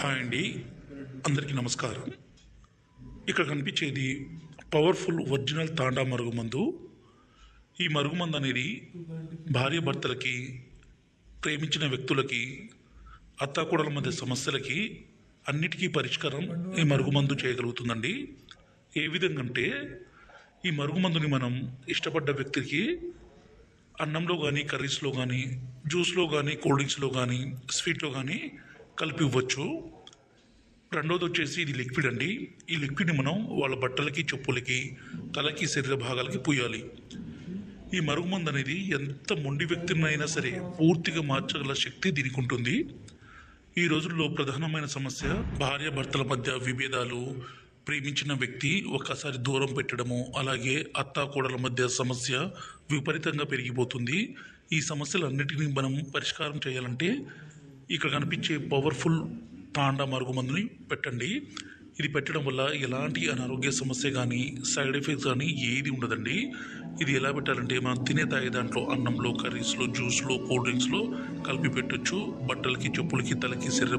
Hi అండి, అందరికీ నమస్కారం. ఇక్కడ కనిపించేది పవర్ఫుల్ ఒరిజినల్ తాండా మరుగుమందు. ఈ మరుగుమందు అనేది భార్యాభర్తలకి, ప్రేమించిన వ్యక్తులకి, అత్తాకోడల మధ్య సమస్యలకి అన్నిటికీ పరిష్కారం ఈ మరుగుమందు చేయగలుగుతుందండి. ఏ విధంగా అంటే, ఈ మరుగుమందుని మనం ఇష్టపడ్డ వ్యక్తికి అన్నంలో కానీ, కర్రీస్లో కానీ, జ్యూస్లో కానీ, కూల్ డ్రింక్స్లో కానీ, స్వీట్లో కానీ కలిపి ఇవ్వచ్చు. రెండోది వచ్చేసి ఇది లిక్విడ్ అండి. ఈ లిక్విడ్ని మనం వాళ్ళ బట్టలకి, చెప్పులకి, తలకి, శరీర భాగాలకి పూయాలి. ఈ మరుగుమందు అనేది ఎంత మొండి వ్యక్తినైనా సరే పూర్తిగా మార్చగల శక్తి దీనికి ఉంటుంది. ఈ రోజుల్లో ప్రధానమైన సమస్య భార్యాభర్తల మధ్య విభేదాలు, ప్రేమించిన వ్యక్తి ఒక్కసారి దూరం పెట్టడము, అలాగే అత్తాకోడల మధ్య సమస్య విపరీతంగా పెరిగిపోతుంది. ఈ సమస్యలన్నిటినీ మనం పరిష్కారం చేయాలంటే ఇక్కడ కనిపించే పవర్ఫుల్ తాండా మరుగుమందుని పెట్టండి. ఇది పెట్టడం వల్ల ఎలాంటి అనారోగ్య సమస్య కానీ, సైడ్ ఎఫెక్ట్స్ కానీ ఏది ఉండదండి. ఇది ఎలా పెట్టాలంటే, మనం తినే తాగే దాంట్లో అన్నంలో, కర్రీస్లో, జ్యూస్లో, కూల్ డ్రింక్స్లో కలిపి పెట్టొచ్చు. బట్టలకి, చెప్పులకి, తలకి, శరీర